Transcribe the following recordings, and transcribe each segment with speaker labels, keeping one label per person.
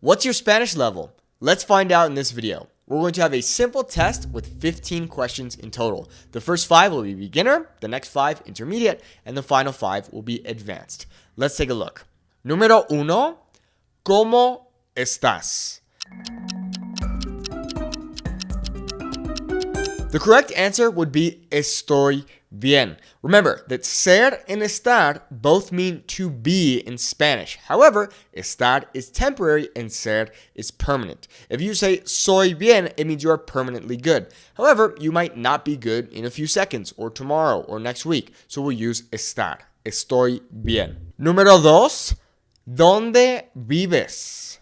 Speaker 1: What's your Spanish level? Let's find out in this video. We're going to have a simple test with 15 questions in total. The first 5 will be beginner, the next 5 intermediate, and the final 5 will be advanced. Let's take a look. Número 1. ¿Cómo estás? The correct answer would be estoy bien. Remember that ser and estar both mean to be in Spanish. However, estar is temporary and ser is permanent. If you say soy bien, it means you are permanently good. However, you might not be good in a few seconds or tomorrow or next week. So we'll use estar. Estoy bien. Número 2. ¿Dónde vives?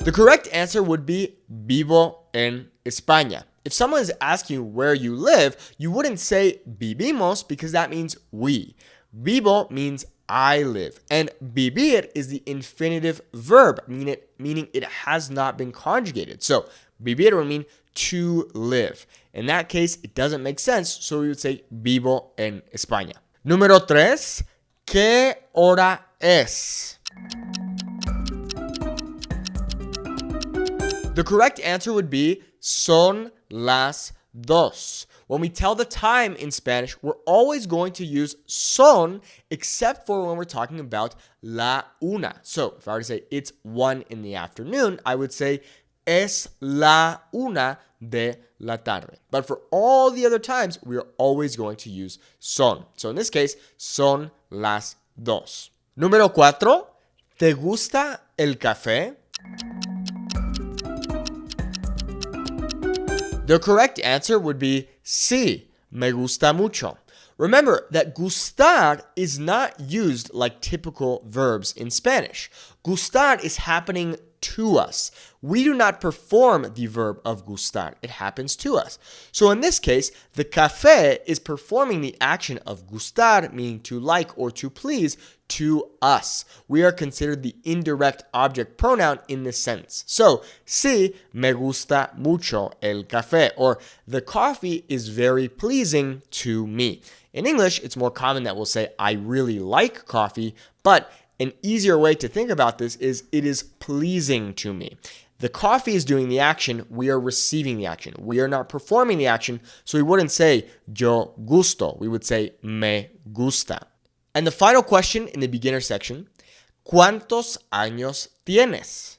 Speaker 1: The correct answer would be vivo en España. If someone is asking you where you live, you wouldn't say vivimos because that means we. Vivo means I live. And vivir is the infinitive verb, meaning it has not been conjugated. So vivir would mean to live. In that case, it doesn't make sense, so we would say vivo en España. Número 3. ¿Qué hora es? The correct answer would be son las dos. When we tell the time in Spanish, we're always going to use son, except for when we're talking about la una. So if I were to say it's 1 in the afternoon, I would say es la una de la tarde. But for all the other times, we are always going to use son. So in this case, son las dos. Número 4. ¿Te gusta el café? The correct answer would be sí, me gusta mucho. Remember that gustar is not used like typical verbs in Spanish. Gustar is happening to us. We do not perform the verb of gustar. It happens to us. So in this case, the café is performing the action of gustar, meaning to like or to please, to us. We are considered the indirect object pronoun in this sentence. So, sí, me gusta mucho el café, or the coffee is very pleasing to me. In English, it's more common that we'll say, I really like coffee, but an easier way to think about this is it is pleasing to me. The coffee is doing the action, we are receiving the action. We are not performing the action, so we wouldn't say yo gusto, we would say me gusta. And the final question in the beginner section, ¿cuántos años tienes?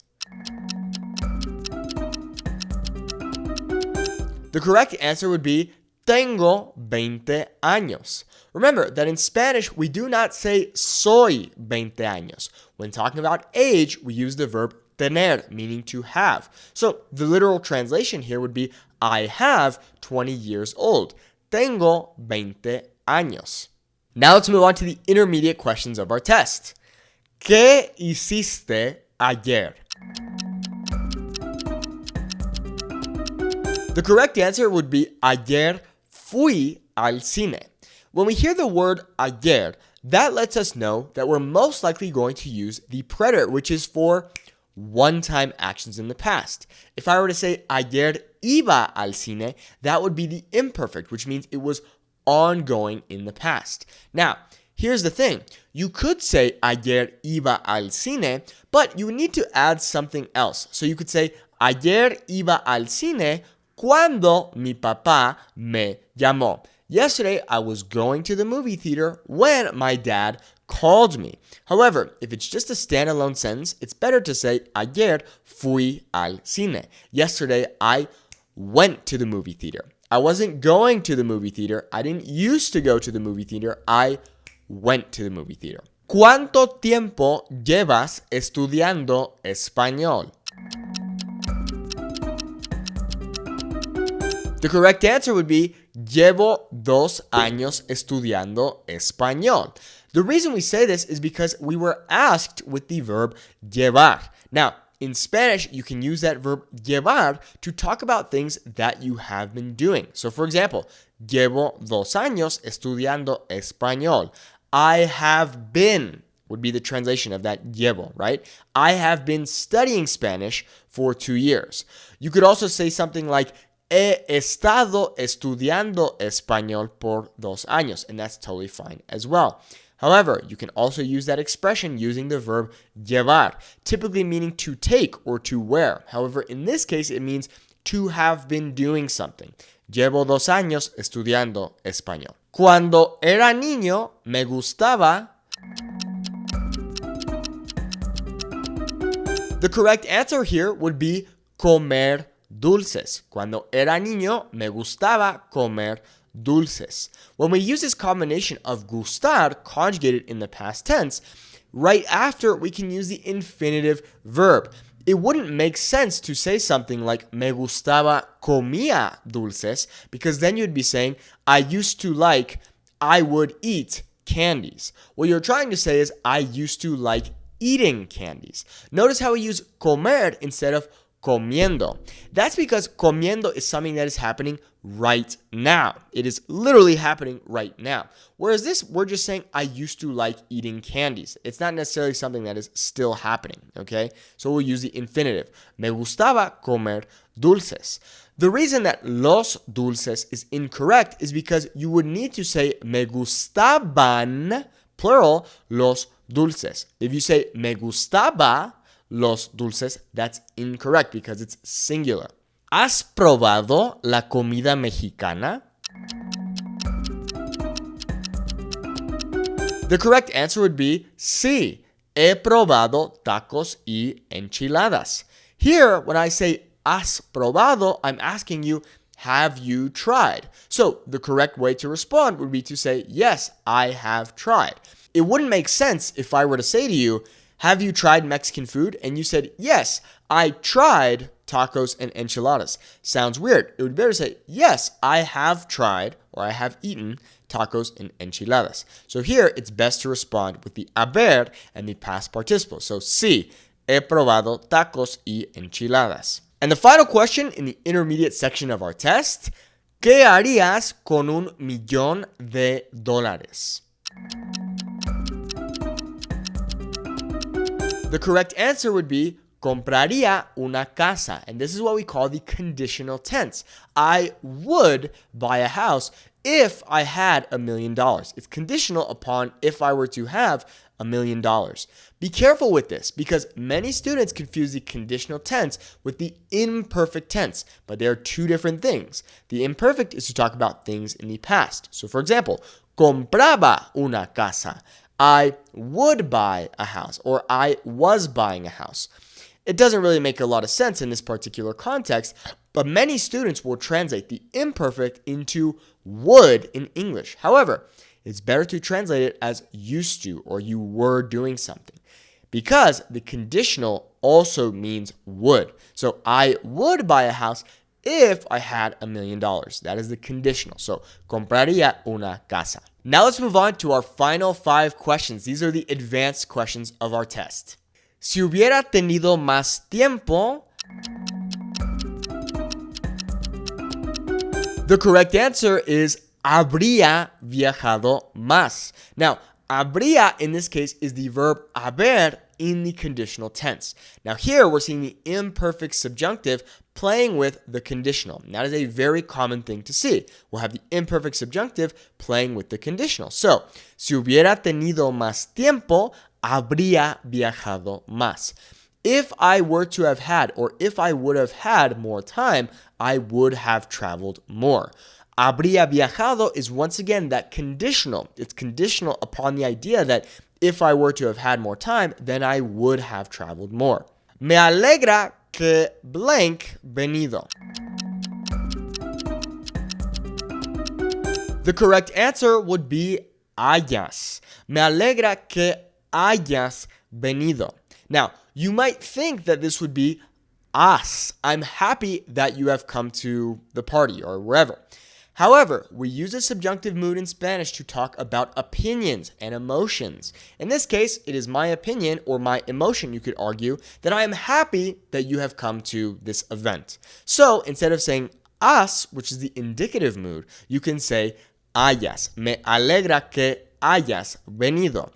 Speaker 1: The correct answer would be tengo 20 años. Remember that in Spanish, we do not say soy 20 años. When talking about age, we use the verb tener, meaning to have. So the literal translation here would be I have 20 years old. Tengo 20 años. Now let's move on to the intermediate questions of our test. ¿Qué hiciste ayer? The correct answer would be ayer fui al cine. When we hear the word ayer, that lets us know that we're most likely going to use the preterite, which is for one-time actions in the past. If I were to say ayer iba al cine, that would be the imperfect, which means it was ongoing in the past. Now, here's the thing. You could say ayer iba al cine, but you need to add something else. So you could say ayer iba al cine cuando mi papá me llamó. Yesterday, I was going to the movie theater when my dad called me. However, if it's just a standalone sentence, it's better to say ayer fui al cine. Yesterday, I went to the movie theater. I wasn't going to the movie theater. I didn't used to go to the movie theater. I went to the movie theater. ¿Cuánto tiempo llevas estudiando español? The correct answer would be llevo 2 años estudiando español. The reason we say this is because we were asked with the verb llevar. Now, in Spanish, you can use that verb llevar to talk about things that you have been doing. So, for example, llevo 2 años estudiando español. I have been would be the translation of that llevo, right? I have been studying Spanish for 2 years. You could also say something like he estado estudiando español por 2 años, and that's totally fine as well. However, you can also use that expression using the verb llevar, typically meaning to take or to wear. However, in this case, it means to have been doing something. Llevo 2 años estudiando español. Cuando era niño, me gustaba. The correct answer here would be comer dulces. Cuando era niño, me gustaba comer dulces. When we use this combination of gustar conjugated in the past tense, right after we can use the infinitive verb. It wouldn't make sense to say something like me gustaba comía dulces, because then you'd be saying I used to like, I would eat candies. What you're trying to say is I used to like eating candies. Notice how we use comer instead of comiendo. That's because comiendo is something that is happening right now. It is literally happening right now. Whereas this, we're just saying, I used to like eating candies. It's not necessarily something that is still happening, okay? So we'll use the infinitive. Me gustaba comer dulces. The reason that los dulces is incorrect is because you would need to say me gustaban, plural, los dulces. If you say me gustaba los dulces, that's incorrect because it's singular. ¿Has probado la comida mexicana? The correct answer would be sí. He probado tacos y enchiladas. Here, when I say has probado, I'm asking you, have you tried? So the correct way to respond would be to say, yes, I have tried. It wouldn't make sense if I were to say to you, have you tried Mexican food? And you said, yes, I tried tacos and enchiladas. Sounds weird. It would be better to say, yes, I have tried or I have eaten tacos and enchiladas. So here, it's best to respond with the haber and the past participle. So, sí, he probado tacos y enchiladas. And the final question in the intermediate section of our test, ¿qué harías con $1,000,000? The correct answer would be compraría una casa. And this is what we call the conditional tense. I would buy a house if I had $1,000,000. It's conditional upon if I were to have $1,000,000. Be careful with this because many students confuse the conditional tense with the imperfect tense, but they are two different things. The imperfect is to talk about things in the past. So for example, compraba una casa. I would buy a house, or I was buying a house. It doesn't really make a lot of sense in this particular context, but many students will translate the imperfect into would in English. However, it's better to translate it as used to or you were doing something, because the conditional also means would. So I would buy a house if I had $1,000,000. That is the conditional. So, compraría una casa. Now let's move on to our final 5 questions. These are the advanced questions of our test. Si hubiera tenido más tiempo. The correct answer is habría viajado más. Now, habría in this case is the verb haber in the conditional tense. Now here we're seeing the imperfect subjunctive playing with the conditional. And that is a very common thing to see. We'll have the imperfect subjunctive playing with the conditional. So, si hubiera tenido más tiempo, habría viajado más. If I were to have had, or if I would have had more time, I would have traveled more. Habría viajado is once again that conditional. It's conditional upon the idea that if I were to have had more time, then I would have traveled more. Me alegra que blank venido. The correct answer would be hayas. Me alegra que hayas venido. Now, you might think that this would be has. I'm happy that you have come to the party or wherever. However, we use a subjunctive mood in Spanish to talk about opinions and emotions. In this case, it is my opinion or my emotion, you could argue, that I am happy that you have come to this event. So instead of saying has, which is the indicative mood, you can say hayas. Me alegra que hayas venido.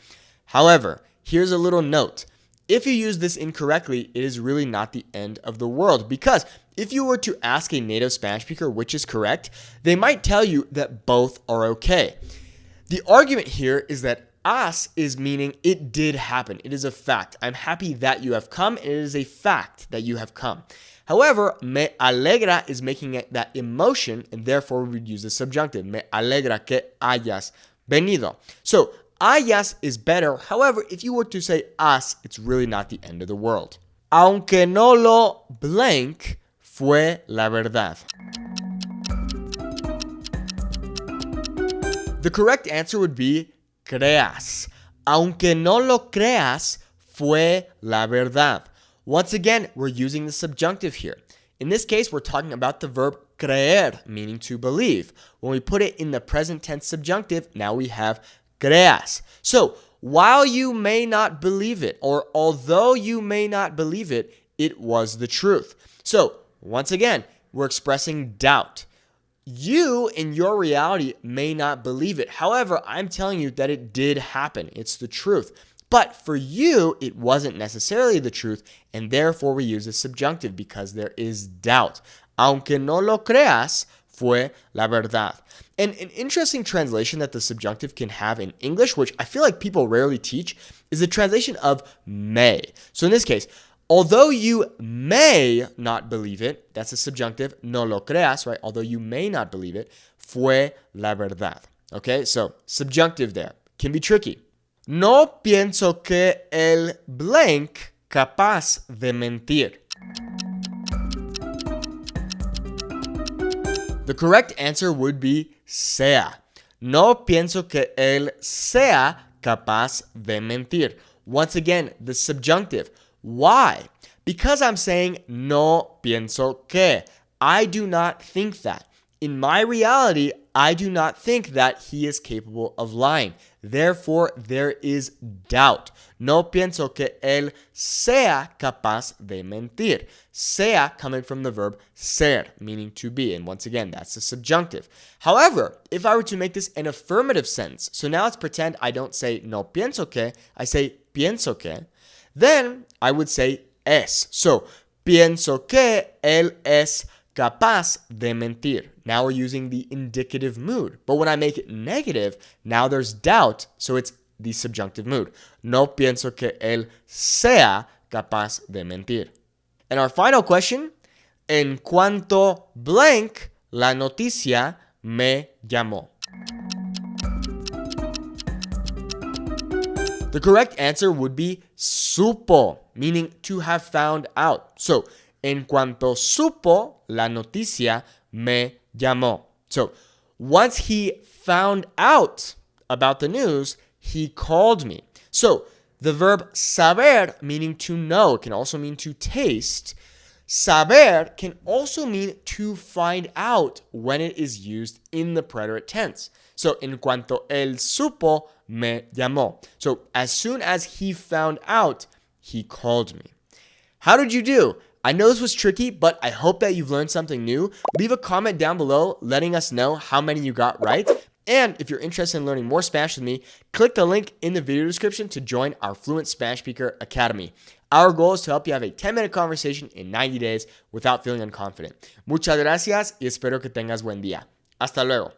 Speaker 1: However, here's a little note. If you use this incorrectly, it is really not the end of the world, because if you were to ask a native Spanish speaker which is correct, they might tell you that both are okay. The argument here is that has is meaning it did happen. It is a fact. I'm happy that you have come, and it is a fact that you have come. However, me alegra is making it that emotion, and therefore we would use the subjunctive. Me alegra que hayas venido. So, hayas is better. However, if you were to say has, it's really not the end of the world. Aunque no lo blank, fue la verdad. The correct answer would be creas. Aunque no lo creas, fue la verdad. Once again, we're using the subjunctive here. In this case, we're talking about the verb creer, meaning to believe. When we put it in the present tense subjunctive, now we have creas. So, while you may not believe it, or although you may not believe it, it was the truth. So, once again, we're expressing doubt. You, in your reality, may not believe it. However, I'm telling you that it did happen. It's the truth. But for you, it wasn't necessarily the truth, and therefore we use the subjunctive because there is doubt. Aunque no lo creas, fue la verdad. And an interesting translation that the subjunctive can have in English, which I feel like people rarely teach, is the translation of may. So in this case, although you may not believe it, that's a subjunctive, no lo creas, right? Although you may not believe it, fue la verdad. Okay, so subjunctive there can be tricky. No pienso que el blank capaz de mentir. The correct answer would be sea. No pienso que él sea capaz de mentir. Once again, the subjunctive. Why? Because I'm saying no pienso que. I do not think that. In my reality, I do not think that he is capable of lying. Therefore, there is doubt. No pienso que él sea capaz de mentir. Sea coming from the verb ser, meaning to be. And once again, that's the subjunctive. However, if I were to make this an affirmative sentence, so now let's pretend I don't say no pienso que, I say pienso que, then I would say es. So, pienso que él es capaz de mentir. Now we're using the indicative mood. But when I make it negative, now there's doubt, so it's the subjunctive mood. No pienso que él sea capaz de mentir. And our final question, en cuanto blank, la noticia me llamó. The correct answer would be supo, meaning to have found out. So, en cuanto supo, la noticia me llamó. So, once he found out about the news, he called me. So, the verb saber, meaning to know, can also mean to taste. Saber can also mean to find out when it is used in the preterite tense. So, en cuanto él supo, me llamó. So, as soon as he found out, he called me. How did you do? I know this was tricky, but I hope that you've learned something new. Leave a comment down below letting us know how many you got right. And if you're interested in learning more Spanish with me, click the link in the video description to join our Fluent Spanish Speaker Academy. Our goal is to help you have a 10-minute conversation in 90 days without feeling unconfident. Muchas gracias y espero que tengas buen día. Hasta luego.